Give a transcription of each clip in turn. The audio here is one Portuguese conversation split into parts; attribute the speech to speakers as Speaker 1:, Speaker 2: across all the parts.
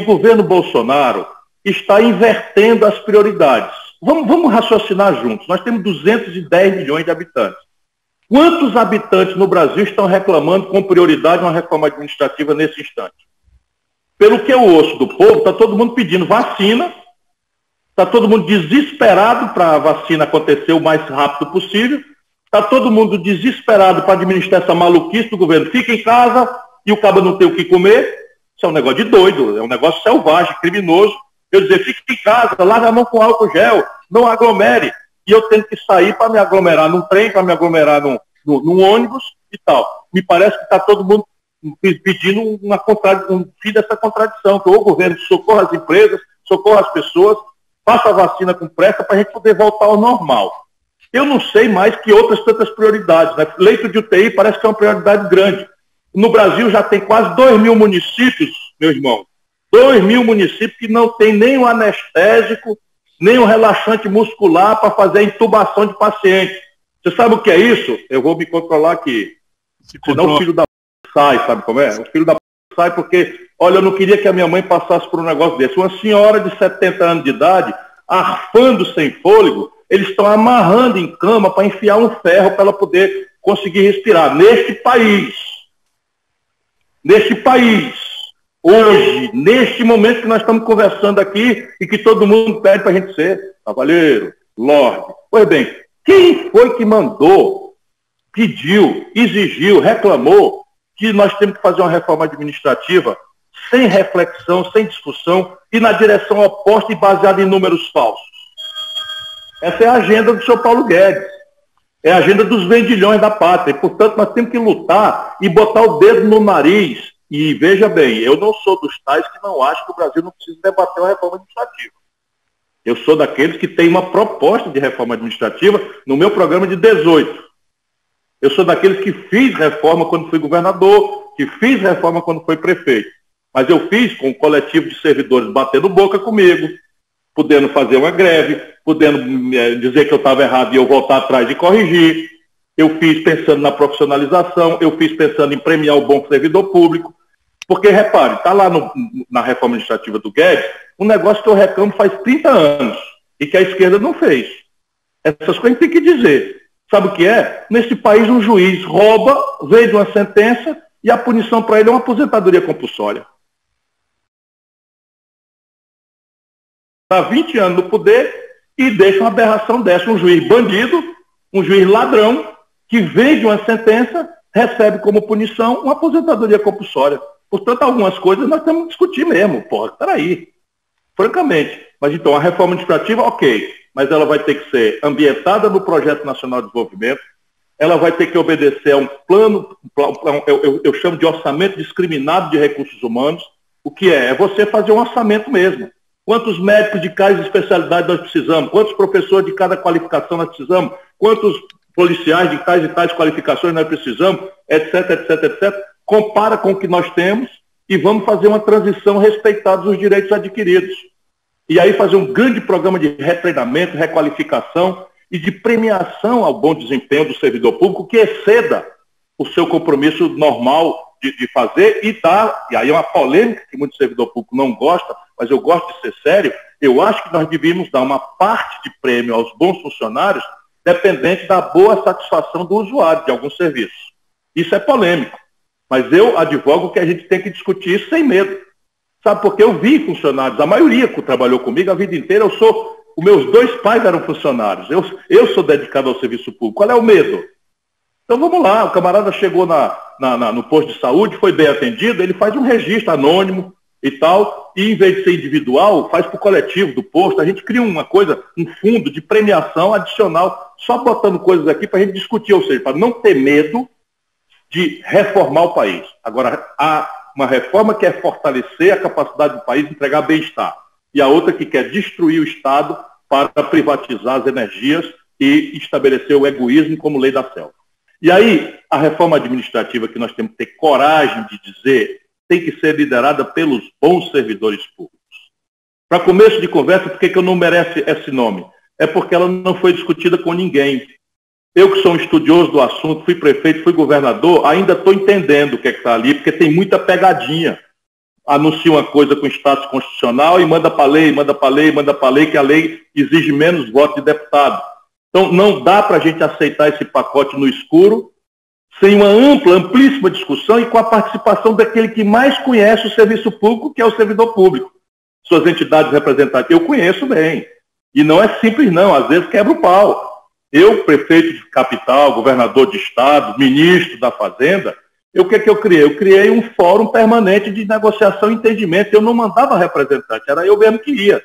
Speaker 1: governo Bolsonaro está invertendo as prioridades. Vamos raciocinar juntos. Nós temos 210 milhões de habitantes. Quantos habitantes no Brasil estão reclamando com prioridade uma reforma administrativa nesse instante? Pelo que eu ouço do povo, está todo mundo pedindo vacina, está todo mundo desesperado para a vacina acontecer o mais rápido possível, está todo mundo desesperado para administrar essa maluquice do governo. Fica em casa e o cabo não tem o que comer. Isso é um negócio de doido, é um negócio selvagem, criminoso. Eu dizer, fique em casa, larga a mão com álcool gel, não aglomere. E eu tenho que sair para me aglomerar num trem, para me aglomerar num ônibus e tal. Me parece que está todo mundo pedindo um fim dessa contradição, que o governo socorra as empresas, socorra as pessoas, faça a vacina com pressa para a gente poder voltar ao normal. Eu não sei mais que outras tantas prioridades, né? Leito de UTI parece que é uma prioridade grande. No Brasil já tem quase 2.000 municípios, meu irmão, 2.000 municípios que não tem nem um anestésico, nem um relaxante muscular para fazer a intubação de paciente. Você sabe o que é isso? Eu vou me controlar aqui. Senão o filho da sai, sabe como é? O filho da sai porque, olha, eu não queria que a minha mãe passasse por um negócio desse. Uma senhora de 70 anos de idade, arfando sem fôlego, eles estão amarrando em cama para enfiar um ferro para ela poder conseguir respirar. Neste país, hoje, neste momento que nós estamos conversando aqui e que todo mundo pede para a gente ser cavaleiro, lorde. Pois bem, quem foi que mandou, pediu, exigiu, reclamou que nós temos que fazer uma reforma administrativa sem reflexão, sem discussão e na direção oposta e baseada em números falsos? Essa é a agenda do senhor Paulo Guedes. É a agenda dos vendilhões da pátria. E, portanto, nós temos que lutar e botar o dedo no nariz. E veja bem, eu não sou dos tais que não acham que o Brasil não precisa debater uma reforma administrativa. Eu sou daqueles que têm uma proposta de reforma administrativa no meu programa de 18. Eu sou daqueles que fiz reforma quando fui governador, que fiz reforma quando fui prefeito. Mas eu fiz com um coletivo de servidores batendo boca comigo, podendo fazer uma greve, podendo dizer que eu estava errado e eu voltar atrás e corrigir. Eu fiz pensando na profissionalização, eu fiz pensando em premiar o bom servidor público. Porque, repare, está lá na reforma administrativa do Guedes um negócio que eu reclamo faz 30 anos e que a esquerda não fez. Essas coisas tem que dizer. Sabe o que é? Nesse país um juiz rouba, vende uma sentença e a punição para ele é uma aposentadoria compulsória. Está 20 anos no poder e deixa uma aberração dessa. Um juiz bandido, um juiz ladrão, que vende uma sentença, recebe como punição uma aposentadoria compulsória. Portanto, algumas coisas nós temos que discutir mesmo. Porra, peraí. Francamente. Mas então, a reforma administrativa, ok. Mas ela vai ter que ser ambientada no Projeto Nacional de Desenvolvimento. Ela vai ter que obedecer a um plano, eu chamo de orçamento discriminado de recursos humanos. O que é? É você fazer um orçamento mesmo. Quantos médicos de cada especialidade nós precisamos? Quantos professores de cada qualificação nós precisamos? Quantos policiais de tais e tais qualificações nós precisamos? Etc, etc, etc. Compara com o que nós temos e vamos fazer uma transição respeitados os direitos adquiridos. E aí fazer um grande programa de retreinamento, requalificação e de premiação ao bom desempenho do servidor público que exceda o seu compromisso normal de fazer e dar, e aí é uma polêmica que muito servidor público não gosta, mas eu gosto de ser sério, eu acho que nós devíamos dar uma parte de prêmio aos bons funcionários dependente da boa satisfação do usuário de alguns serviços. Isso é polêmico, mas eu advogo que a gente tem que discutir isso sem medo. Sabe, porque eu vi funcionários, a maioria que trabalhou comigo a vida inteira, os meus dois pais eram funcionários, eu sou dedicado ao serviço público. Qual é o medo? Então vamos lá, o camarada chegou no posto de saúde, foi bem atendido, ele faz um registro anônimo e tal, e em vez de ser individual, faz para o coletivo do posto, a gente cria uma coisa, um fundo de premiação adicional, só botando coisas aqui para a gente discutir, ou seja, para não ter medo de reformar o país. Agora, há uma reforma que é fortalecer a capacidade do país de entregar bem-estar, e a outra que quer destruir o Estado para privatizar as energias e estabelecer o egoísmo como lei da selva. E aí, a reforma administrativa que nós temos que ter coragem de dizer tem que ser liderada pelos bons servidores públicos. Para começo de conversa, por que eu não mereço esse nome? É porque ela não foi discutida com ninguém. Eu que sou um estudioso do assunto, fui prefeito, fui governador, ainda estou entendendo o que é que está ali, porque tem muita pegadinha. anuncia uma coisa com status constitucional e manda para a lei, manda para a lei, manda para a lei, que a lei exige menos votos de deputado. Então, não dá para a gente aceitar esse pacote no escuro, sem uma amplíssima discussão e com a participação daquele que mais conhece o serviço público, que é o servidor público. Suas entidades representativas, eu conheço bem. E não é simples, não. Às vezes quebra o pau. Eu, prefeito de capital, governador de estado, ministro da Fazenda, o que eu criei? Eu criei um fórum permanente de negociação e entendimento. Eu não mandava representante, era eu mesmo que ia.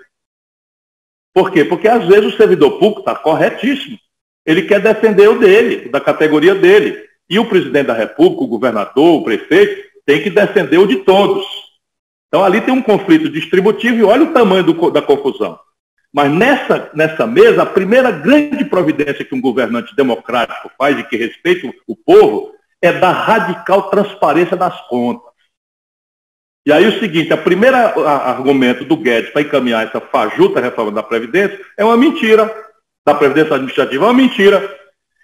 Speaker 1: Por quê? Porque às vezes o servidor público está corretíssimo. Ele quer defender o dele, da categoria dele. E o presidente da República, o governador, o prefeito, tem que defender o de todos. Então ali tem um conflito distributivo e olha o tamanho da confusão. Mas nessa mesa, a primeira grande providência que um governante democrático faz e que respeita o povo é da radical transparência das contas. E aí o seguinte, o primeiro argumento do Guedes para encaminhar essa fajuta reforma da Previdência é uma mentira, da Previdência Administrativa é uma mentira.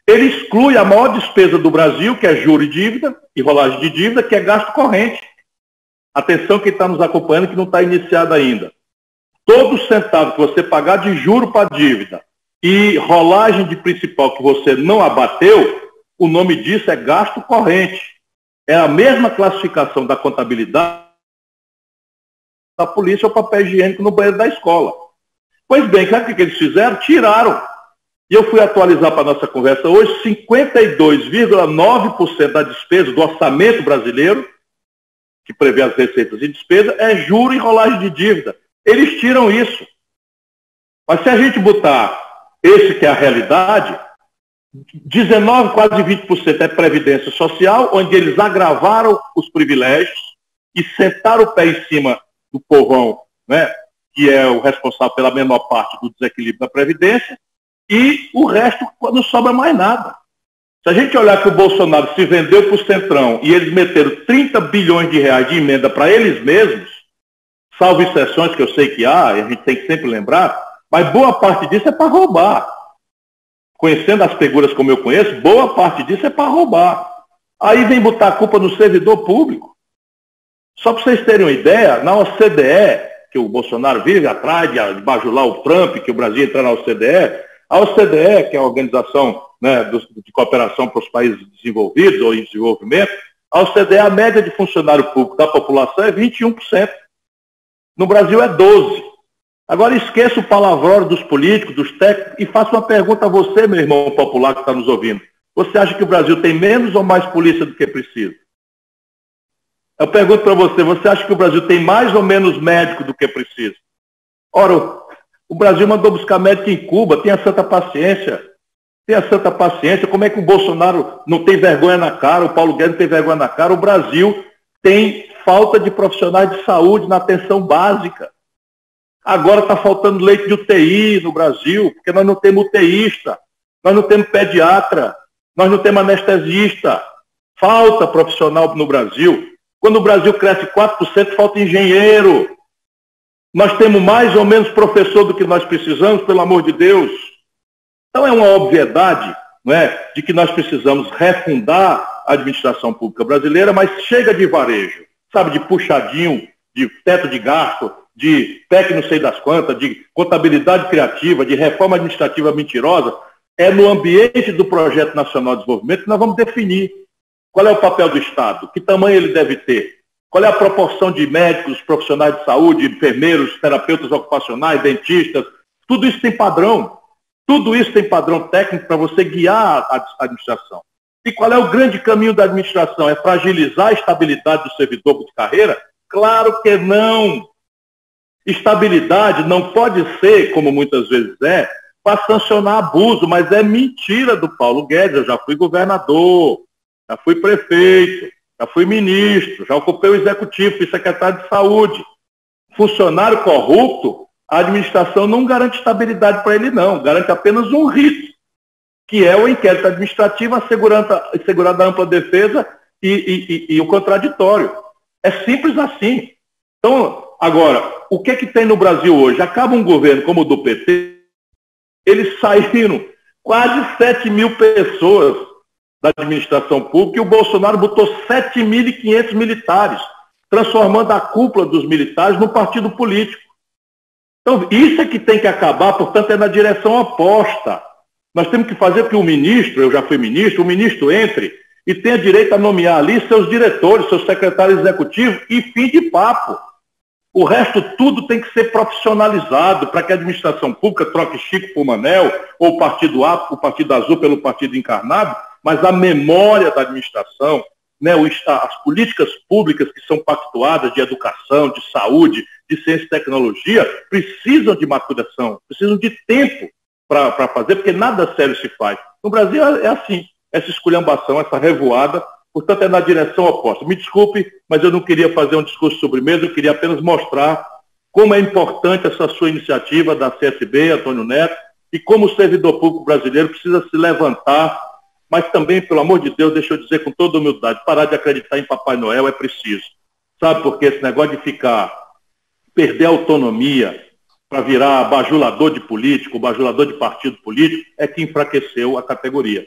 Speaker 1: Ele exclui a maior despesa do Brasil, que é juros e dívida, e rolagem de dívida, que é gasto corrente. Atenção quem está nos acompanhando que não está iniciado ainda. Todo centavo que você pagar de juro para dívida e rolagem de principal que você não abateu, o nome disso é gasto corrente. É a mesma classificação da contabilidade da polícia ou papel higiênico no banheiro da escola. Pois bem, sabe o que eles fizeram? Tiraram. E eu fui atualizar para a nossa conversa hoje, 52,9% da despesa do orçamento brasileiro, que prevê as receitas e despesas, é juro e rolagem de dívida. Eles tiram isso. Mas se a gente botar esse que é a realidade, 19, quase 20% é previdência social, onde eles agravaram os privilégios e sentaram o pé em cima do povão, né, que é o responsável pela menor parte do desequilíbrio da previdência, e o resto não sobra mais nada. Se a gente olhar que o Bolsonaro se vendeu para o Centrão e eles meteram 30 bilhões de reais de emenda para eles mesmos, salvo exceções que eu sei que há, e a gente tem que sempre lembrar, mas boa parte disso é para roubar. Conhecendo as figuras como eu conheço, boa parte disso é para roubar. Aí vem botar a culpa no servidor público. Só para vocês terem uma ideia, na OCDE, que o Bolsonaro vive atrás de bajular o Trump, que o Brasil entra na OCDE, a OCDE, que é a Organização, né, de Cooperação para os Países Desenvolvidos ou em Desenvolvimento, a OCDE, a média de funcionário público da população é 21%. No Brasil é 12%. Agora esqueça o palavrão dos políticos, dos técnicos, e faça uma pergunta a você, meu irmão popular que está nos ouvindo. Você acha que o Brasil tem menos ou mais polícia do que precisa? Eu pergunto para você, você acha que o Brasil tem mais ou menos médico do que precisa? Ora, o Brasil mandou buscar médico em Cuba, tenha santa paciência. Tenha santa paciência. Como é que o Bolsonaro não tem vergonha na cara, o Paulo Guedes não tem vergonha na cara? O Brasil tem falta de profissionais de saúde na atenção básica. Agora está faltando leite de UTI no Brasil, porque nós não temos UTIsta, nós não temos pediatra, nós não temos anestesista. Falta profissional no Brasil. Quando o Brasil cresce 4%, falta engenheiro. Nós temos mais ou menos professor do que nós precisamos, pelo amor de Deus. Então é uma obviedade, não é, de que nós precisamos refundar a administração pública brasileira, mas chega de varejo, sabe, de puxadinho, de teto de gasto, de PEC não sei das quantas, de contabilidade criativa, de reforma administrativa mentirosa. É no ambiente do Projeto Nacional de Desenvolvimento que nós vamos definir qual é o papel do Estado, que tamanho ele deve ter, qual é a proporção de médicos, profissionais de saúde, enfermeiros, terapeutas ocupacionais, dentistas. Tudo isso tem padrão. Tudo isso tem padrão técnico para você guiar a administração. E qual é o grande caminho da administração? É fragilizar a estabilidade do servidor de carreira? Claro que não. Estabilidade não pode ser, como muitas vezes é, para sancionar abuso, mas é mentira do Paulo Guedes. Eu já fui governador, já fui prefeito, já fui ministro, já ocupei o executivo, fui secretário de saúde. Funcionário corrupto, a administração não garante estabilidade para ele, não. Garante apenas um rito, que é o inquérito administrativo, a segurança da ampla defesa e o contraditório. É simples assim. Então, agora, o que tem no Brasil hoje? Acaba um governo como o do PT, eles saíram quase 7 mil pessoas da administração pública e o Bolsonaro botou 7.500 militares. transformando a cúpula dos militares num partido político. Então, isso é que tem que acabar, portanto, é na direção oposta. Nós temos que fazer que o ministro, eu já fui ministro, o ministro entre e tenha direito a nomear ali seus diretores, seus secretários executivos e fim de papo. O resto tudo tem que ser profissionalizado para que a administração pública troque Chico por Manel, ou o Partido A, o Partido Azul pelo Partido Encarnado, mas a memória da administração, né, as políticas públicas que são pactuadas de educação, de saúde, de ciência e tecnologia, precisam de maturação, precisam de tempo para fazer, porque nada sério se faz. No Brasil é assim, essa esculhambação, essa revoada, portanto é na direção oposta. Me desculpe, mas eu não queria fazer um discurso sobre mesa, eu queria apenas mostrar como é importante essa sua iniciativa da CSB, Antônio Neto, e como o servidor público brasileiro precisa se levantar, mas também, pelo amor de Deus, deixa eu dizer com toda humildade, parar de acreditar em Papai Noel é preciso. Sabe por quê? Esse negócio de perder a autonomia para virar bajulador de político, bajulador de partido político, é que enfraqueceu a categoria.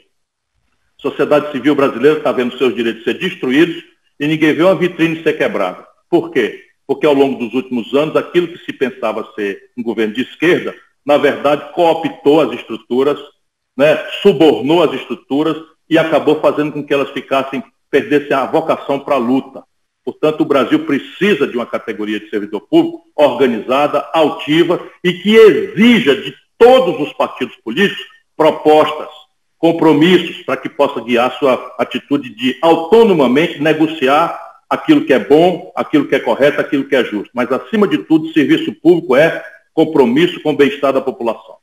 Speaker 1: A sociedade civil brasileira está vendo seus direitos ser destruídos e ninguém vê uma vitrine ser quebrada. Por quê? Porque ao longo dos últimos anos, aquilo que se pensava ser um governo de esquerda, na verdade, cooptou as estruturas, né, subornou as estruturas e acabou fazendo com que elas perdessem a vocação para a luta. Portanto, o Brasil precisa de uma categoria de servidor público organizada, altiva e que exija de todos os partidos políticos propostas, compromissos para que possa guiar sua atitude de autonomamente negociar aquilo que é bom, aquilo que é correto, aquilo que é justo. Mas, acima de tudo, serviço público é compromisso com o bem-estar da população.